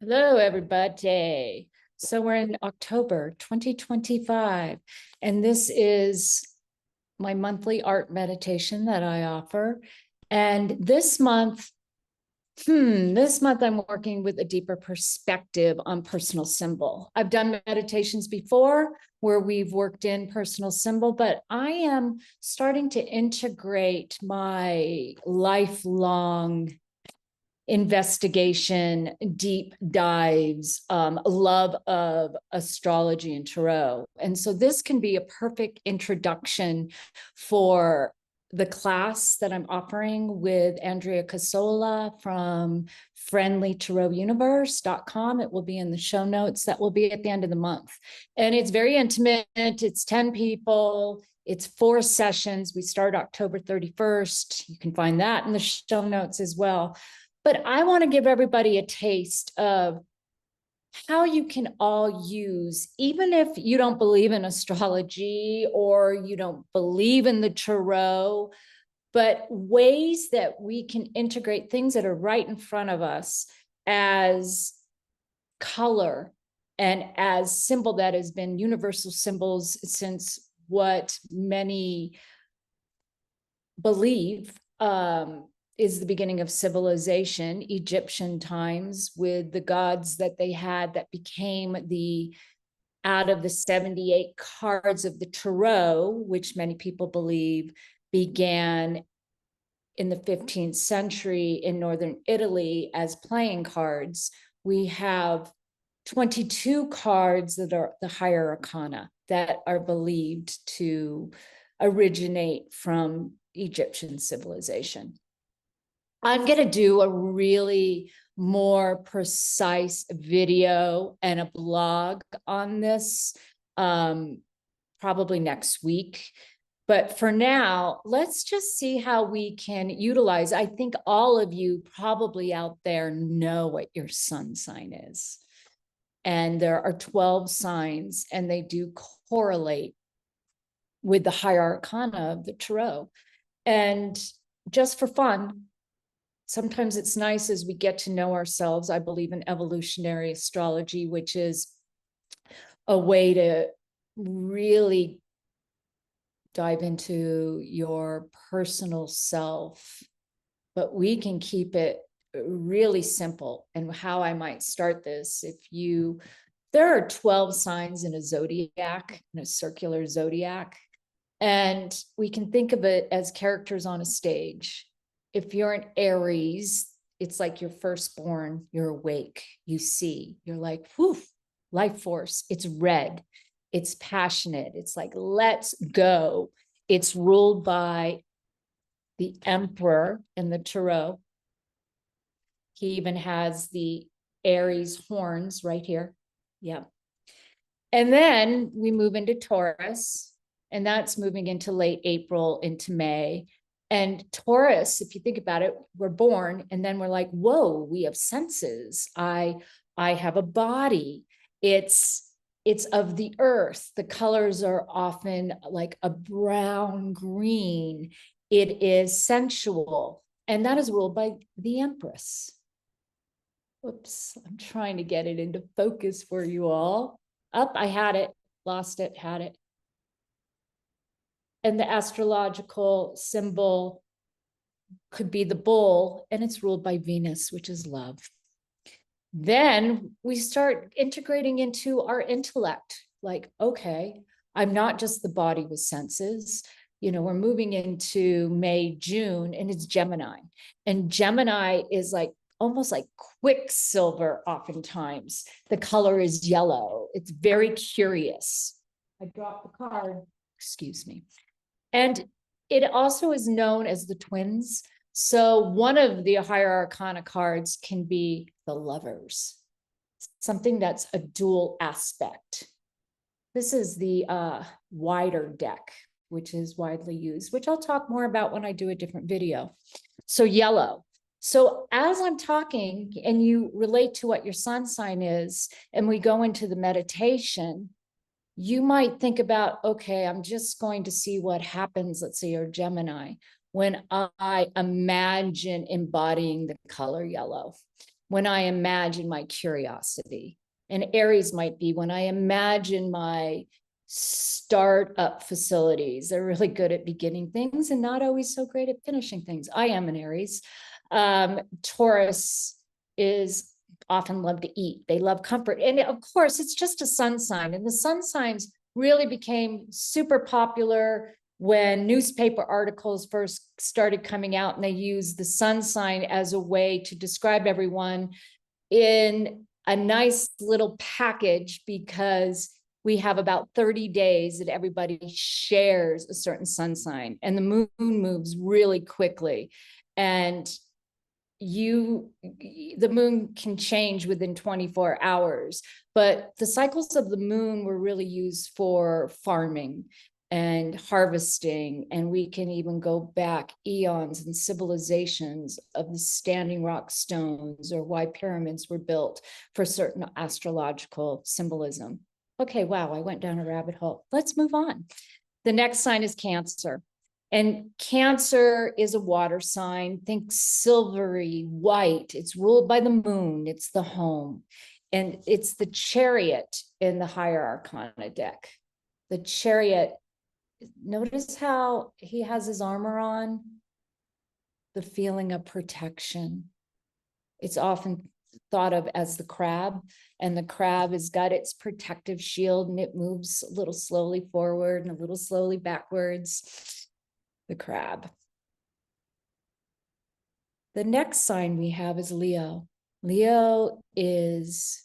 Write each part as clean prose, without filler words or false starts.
Hello, everybody. So we're in October 2025, and this is my monthly art meditation that I offer. And this month I'm working with a deeper perspective on personal symbol. I've done meditations before where we've worked in personal symbol, but I am starting to integrate my lifelong investigation, deep dives, love of astrology and tarot. And so this can be a perfect introduction for the class that I'm offering with Andrea Cassola from friendlytarotuniverse.com. It will be in the show notes. That will be at the end of the month. And it's very intimate. It's 10 people. It's 4 sessions. We start October 31st. You can find that in the show notes as well. But I want to give everybody a taste of how you can all use, even if you don't believe in astrology or you don't believe in the tarot, but ways that we can integrate things that are right in front of us as color and as symbol that has been universal symbols since what many believe is the beginning of civilization, Egyptian times, with the gods that they had that became out of the 78 cards of the tarot, which many people believe began in the 15th century in northern Italy as playing cards. We have 22 cards that are the higher arcana that are believed to originate from Egyptian civilization. I'm going to do a really more precise video and a blog on this probably next week. But for now, let's just see how we can utilize. I think all of you probably out there know what your sun sign is. And there are 12 signs, and they do correlate with the higher arcana of the tarot. And just for fun, sometimes it's nice as we get to know ourselves. I believe in evolutionary astrology, which is a way to really dive into your personal self, but we can keep it really simple. And how I might start this, there are 12 signs in a zodiac, in a circular zodiac, and we can think of it as characters on a stage. If you're an Aries, it's like you're firstborn, you're awake, you see, you're like, whew, life force. It's red, it's passionate, it's like, let's go. It's ruled by the emperor in the tarot. He even has the Aries horns right here. Yeah. And then we move into Taurus, and that's moving into late April into May. And Taurus, if you think about it, we're born and then we're like, whoa, we have senses. I have a body. It's of the earth. The colors are often like a brown green. It is sensual. And that is ruled by the Empress. Whoops, I'm trying to get it into focus for you all. Up, I had it, lost it, had it. And the astrological symbol could be the bull, and it's ruled by Venus, which is love. Then we start integrating into our intellect. Like, okay, I'm not just the body with senses. We're moving into May, June, and it's Gemini. And Gemini is like almost like quicksilver oftentimes. The color is yellow. It's very curious. I dropped the card, excuse me. And it also is known as the twins. So one of the higher arcana cards can be the lovers, something that's a dual aspect. This is the wider deck, which is widely used, which I'll talk more about when I do a different video. So yellow. So as I'm talking and you relate to what your sun sign is, and we go into the meditation, you might think about, okay, I'm just going to see what happens, let's say you're Gemini, when I imagine embodying the color yellow. when I imagine my curiosity. And Aries might be when I imagine my startup facilities. They're really good at beginning things and not always so great at finishing things. I am an Aries. Taurus is often love to eat. They love comfort. And of course, it's just a sun sign. And the sun signs really became super popular when newspaper articles first started coming out, and they used the sun sign as a way to describe everyone in a nice little package, because we have about 30 days that everybody shares a certain sun sign, and the moon moves really quickly. And the moon can change within 24 hours, but the cycles of the moon were really used for farming and harvesting. And we can even go back eons and civilizations of the standing rock stones, or why pyramids were built, for certain astrological symbolism. Okay, wow, I went down a rabbit hole. Let's move on. The next sign is Cancer. And Cancer is a water sign. Think silvery white. It's ruled by the moon. It's the home. And it's the Chariot in the higher arcana deck. The Chariot, notice how he has his armor on? The feeling of protection. It's often thought of as the crab, and the crab has got its protective shield, and it moves a little slowly forward and a little slowly backwards. The crab. The next sign we have is Leo. Leo is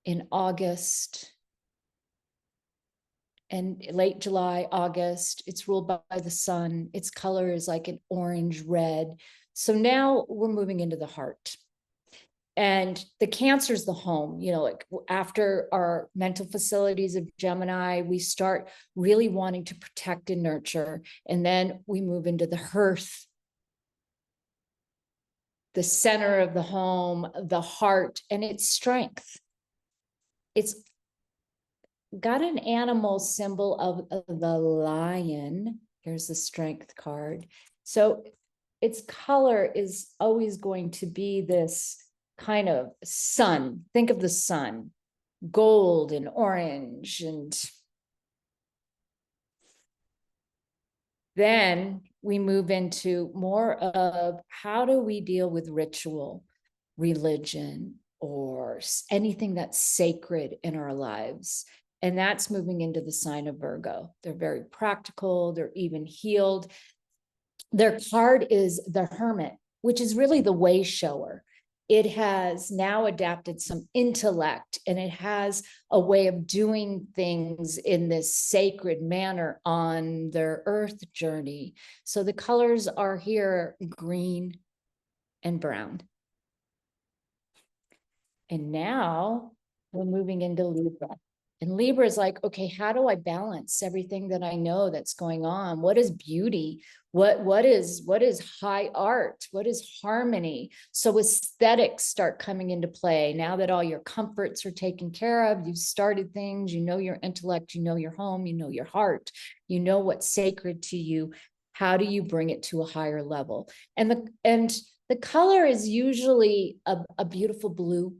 in August and late July, August. It's ruled by the sun. Its color is like an orange red. So now we're moving into the heart. And the Cancer is the home, like after our mental facilities of Gemini, we start really wanting to protect and nurture. And then we move into the hearth, the center of the home, the heart, and its strength. It's got an animal symbol of the lion. Here's the strength card. So its color is always going to be this kind of sun. Think of the sun, gold and orange. And then we move into more of how do we deal with ritual, religion, or anything that's sacred in our lives. And that's moving into the sign of Virgo. They're very practical. They're even healed. Their card is the Hermit, which is really the way shower. It has now adapted some intellect, and it has a way of doing things in this sacred manner on their earth journey. So the colors are here green and brown. And now we're moving into Libra. And Libra is like, okay, how do I balance everything that I know that's going on? What is beauty? What is high art? What is harmony? So aesthetics start coming into play. Now that all your comforts are taken care of, you've started things, you know your intellect, you know your home, you know your heart, you know what's sacred to you. How do you bring it to a higher level? And the color is usually a beautiful blue.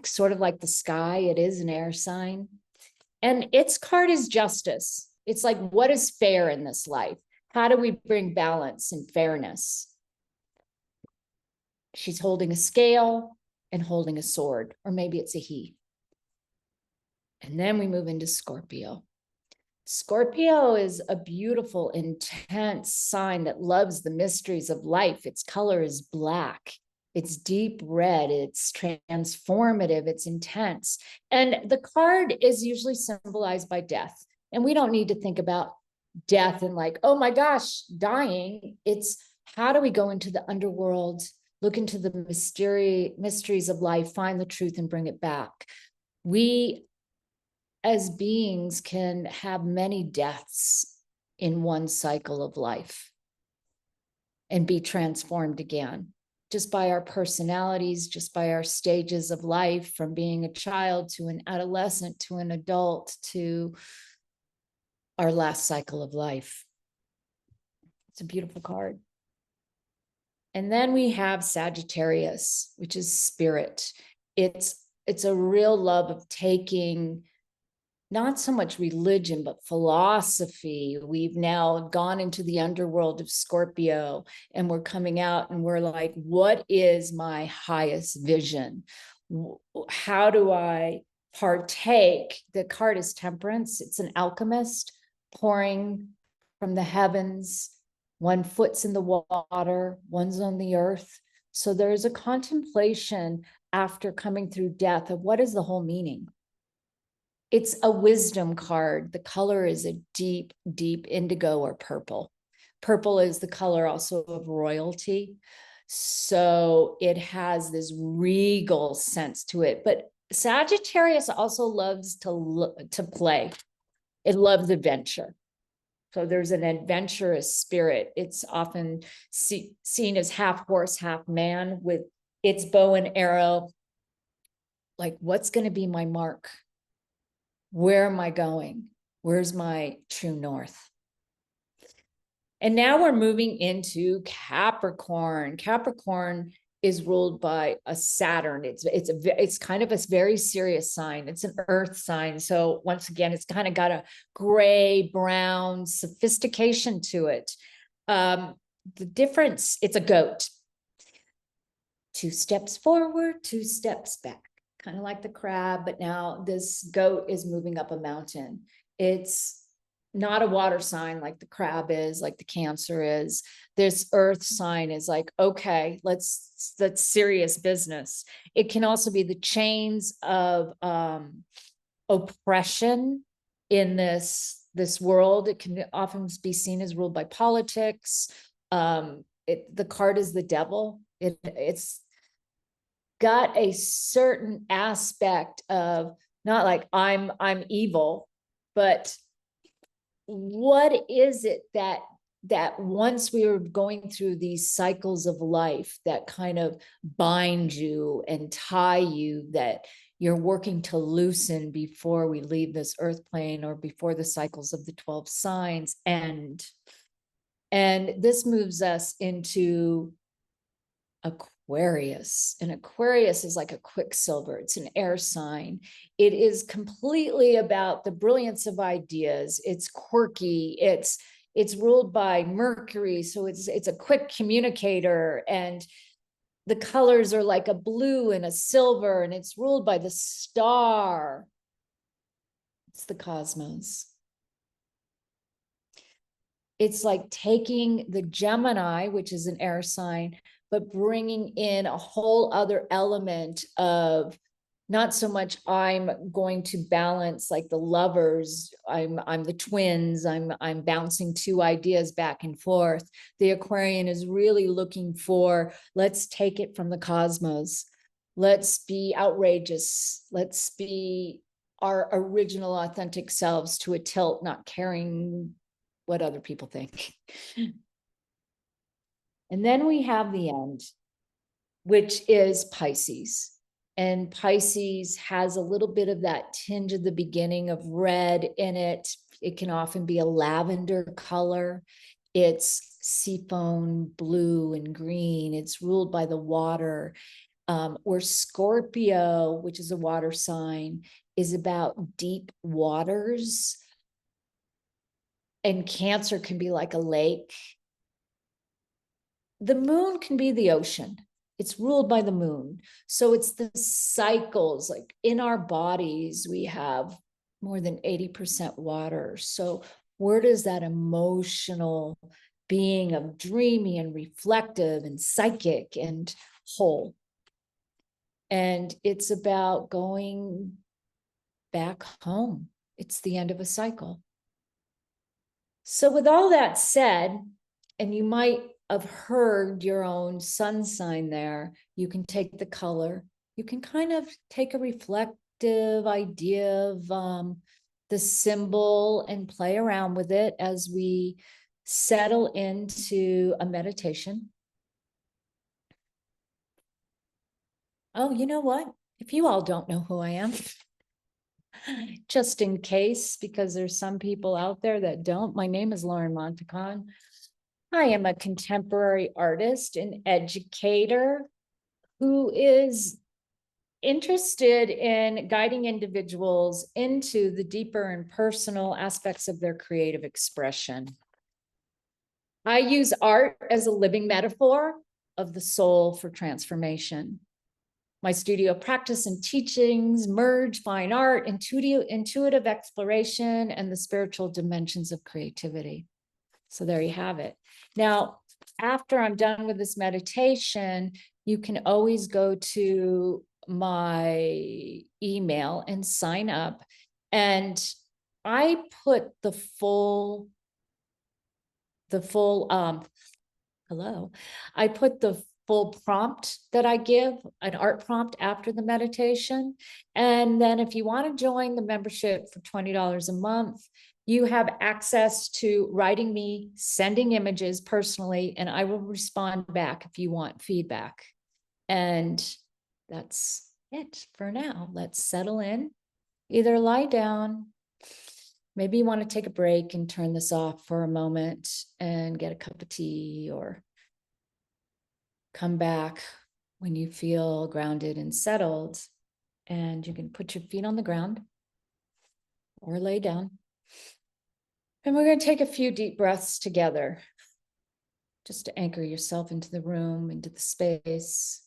Sort of like the sky. It is an air sign. And its card is justice. It's like, what is fair in this life? How do we bring balance and fairness? She's holding a scale and holding a sword, or maybe it's a he. And then we move into Scorpio. Scorpio is a beautiful, intense sign that loves the mysteries of life. Its color is black. It's deep red, it's transformative, it's intense. And the card is usually symbolized by death. And we don't need to think about death and like, oh my gosh, dying. It's how do we go into the underworld, look into the mysteries of life, find the truth and bring it back. We as beings can have many deaths in one cycle of life and be transformed again. Just by our personalities, just by our stages of life, from being a child to an adolescent to an adult to our last cycle of life. It's a beautiful card. And then we have Sagittarius, which is spirit. It's a real love of taking not so much religion, but philosophy. We've now gone into the underworld of Scorpio, and we're coming out and we're like, what is my highest vision? How do I partake? The card is Temperance. It's an alchemist pouring from the heavens. One foot's in the water, one's on the earth. So there's a contemplation after coming through death of what is the whole meaning. It's a wisdom card. The color is a deep, deep indigo or purple. Purple is the color also of royalty. So it has this regal sense to it. But Sagittarius also loves to play. It loves adventure. So there's an adventurous spirit. It's often seen as half horse, half man with its bow and arrow. Like, what's going to be my mark? Where am I going? Where's my true north? And now we're moving into Capricorn. Capricorn is ruled by a Saturn. It's kind of a very serious sign. It's an earth sign. So once again, it's kind of got a gray, brown sophistication to it. The difference, it's a goat. 2 steps forward, 2 steps back, kind of like the crab, but now this goat is moving up a mountain. It's not a water sign like the crab is, like the Cancer is. This earth sign is like, okay, that's serious business. It can also be the chains of oppression in this world. It can often be seen as ruled by politics. The card is the devil. It's got a certain aspect of not like I'm evil, but what is it that once we were going through these cycles of life that kind of bind you and tie you, that you're working to loosen before we leave this earth plane or before the cycles of the 12 signs end. And this moves us into Aquarius. And Aquarius is like a quicksilver. It's an air sign. It is completely about the brilliance of ideas. It's quirky. It's ruled by Mercury. So it's a quick communicator. And the colors are like a blue and a silver. And it's ruled by the star. It's the cosmos. It's like taking the Gemini, which is an air sign, but bringing in a whole other element of not so much I'm going to balance like the lovers, I'm the twins, I'm bouncing 2 ideas back and forth. The Aquarian is really looking for, let's take it from the cosmos. Let's be outrageous. Let's be our original authentic selves to a tilt, not caring what other people think. And then we have the end, which is Pisces. And Pisces has a little bit of that tinge of the beginning of red in it. It can often be a lavender color. It's seafoam blue and green. It's ruled by the water. Or Scorpio, which is a water sign, is about deep waters. And Cancer can be like a lake. The moon can be the ocean. It's ruled by the moon. So it's the cycles, like in our bodies, we have more than 80% water. So where does that emotional being of dreamy and reflective and psychic and whole? And it's about going back home. It's the end of a cycle. So with all that said, and you might have heard your own sun sign there, you can take the color, you can kind of take a reflective idea of the symbol and play around with it as we settle into a meditation. Oh, you know what? If you all don't know who I am, just in case, because there's some people out there that don't, my name is Lauren Montacon. I am a contemporary artist and educator who is interested in guiding individuals into the deeper and personal aspects of their creative expression. I use art as a living metaphor of the soul for transformation. My studio practice and teachings merge fine art, intuitive exploration, and the spiritual dimensions of creativity. So there you have it. Now, after I'm done with this meditation, you can always go to my email and sign up. And I put the full I put the full prompt that I give, an art prompt after the meditation. And then if you want to join the membership for $20 a month, you have access to writing me, sending images personally, and I will respond back if you want feedback. And that's it for now. Let's settle in, either lie down. Maybe you want to take a break and turn this off for a moment and get a cup of tea, or come back when you feel grounded and settled. And you can put your feet on the ground or lay down. And we're going to take a few deep breaths together, just to anchor yourself into the room, into the space.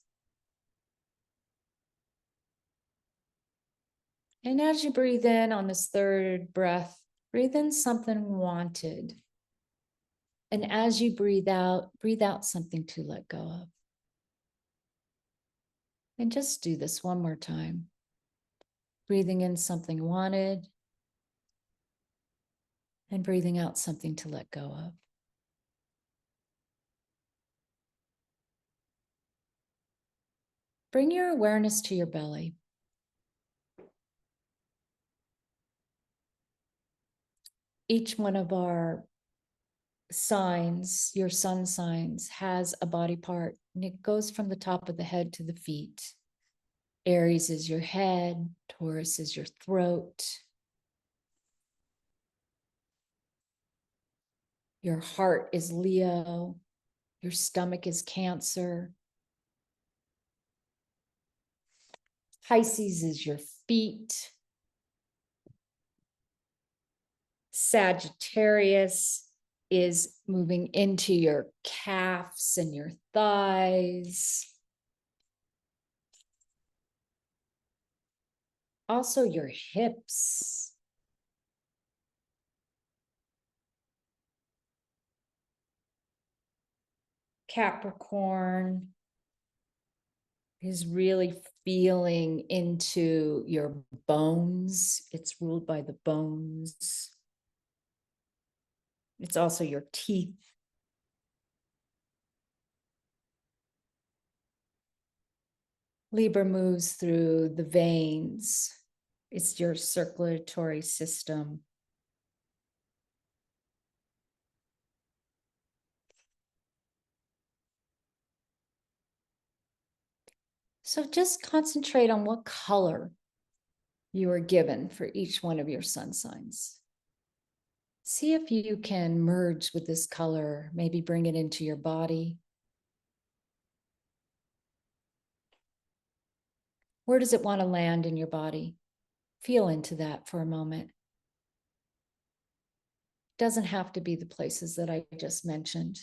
And as you breathe in on this third breath, breathe in something wanted. And as you breathe out something to let go of. And just do this one more time. Breathing in something wanted, and breathing out something to let go of. Bring your awareness to your belly. Each one of our signs, your sun signs, has a body part, and it goes from the top of the head to the feet. Aries is your head, Taurus is your throat. Your heart is Leo, your stomach is Cancer. Pisces is your feet. Sagittarius is moving into your calves and your thighs. Also your hips. Capricorn is really feeling into your bones. It's ruled by the bones. It's also your teeth. Libra moves through the veins. It's your circulatory system. So just concentrate on what color you are given for each one of your sun signs. See if you can merge with this color, maybe bring it into your body. Where does it want to land in your body? Feel into that for a moment. It doesn't have to be the places that I just mentioned,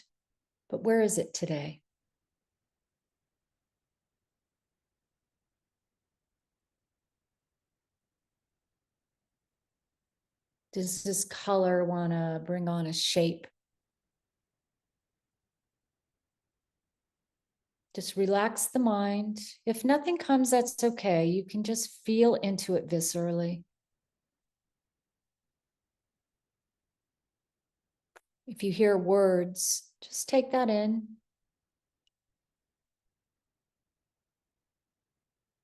but where is it today? Does this color want to bring on a shape? Just relax the mind. If nothing comes, that's okay. You can just feel into it viscerally. If you hear words, just take that in.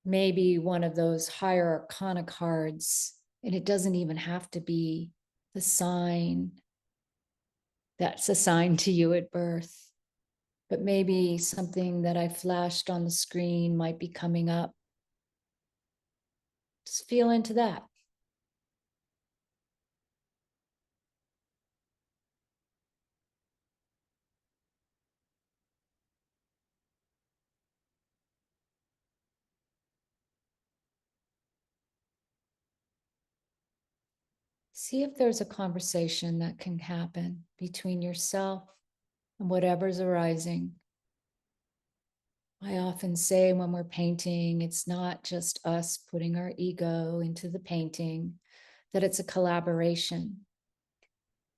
Maybe one of those higher arcana cards, and it doesn't even have to be the sign that's assigned to you at birth. But maybe something that I flashed on the screen might be coming up. Just feel into that. See if there's a conversation that can happen between yourself and whatever's arising. I often say when we're painting, it's not just us putting our ego into the painting, that it's a collaboration.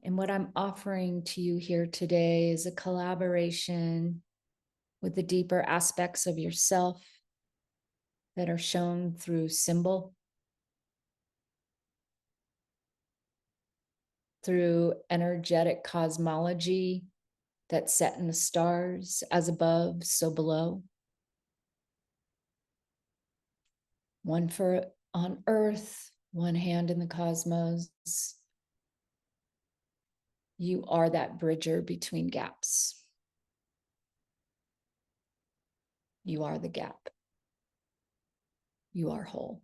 And what I'm offering to you here today is a collaboration with the deeper aspects of yourself that are shown through symbol, through energetic cosmology that's set in the stars, as above, so below. One for on earth, one hand in the cosmos. You are that bridger between gaps. You are the gap. You are whole.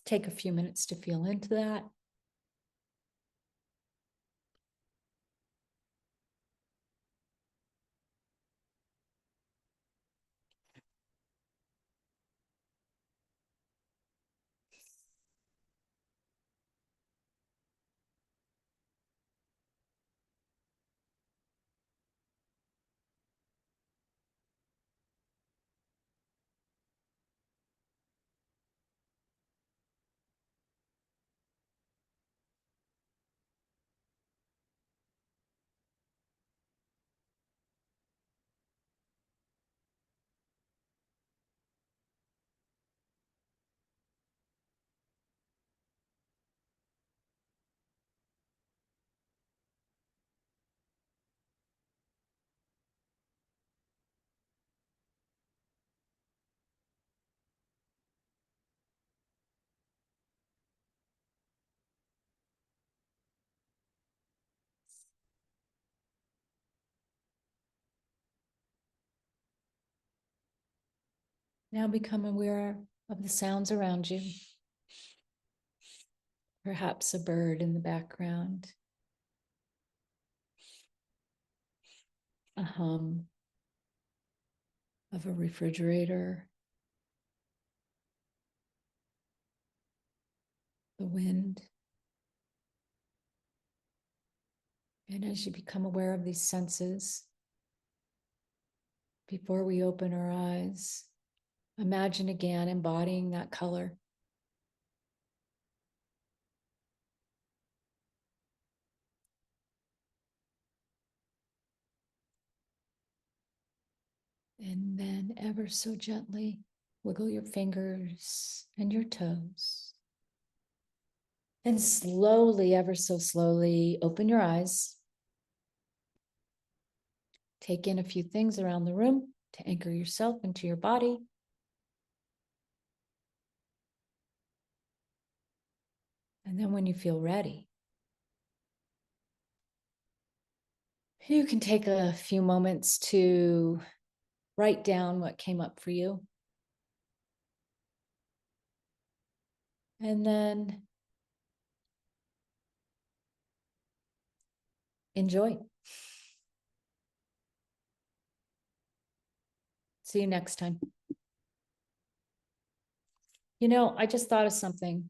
Take a few minutes to feel into that. Now become aware of the sounds around you. Perhaps a bird in the background, a hum of a refrigerator, the wind. And as you become aware of these senses, before we open our eyes, imagine again embodying that color. And then ever so gently wiggle your fingers and your toes. And slowly, ever so slowly, open your eyes. Take in a few things around the room to anchor yourself into your body. And then when you feel ready, you can take a few moments to write down what came up for you. And then enjoy. See you next time. You know, I just thought of something.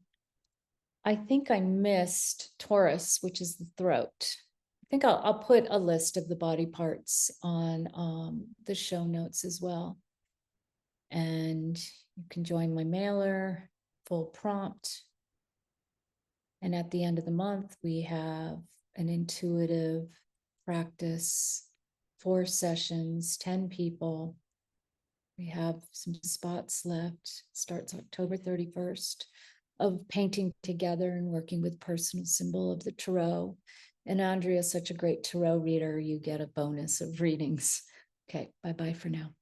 I think I missed Taurus, which is the throat. I think I'll put a list of the body parts on the show notes as well. And you can join my mailer, full prompt. And at the end of the month, we have an intuitive practice, 4 sessions, 10 people. We have some spots left. Starts October 31st, of painting together and working with personal symbol of the tarot. And Andrea is such a great tarot reader. You get a bonus of readings. Okay, bye-bye for now.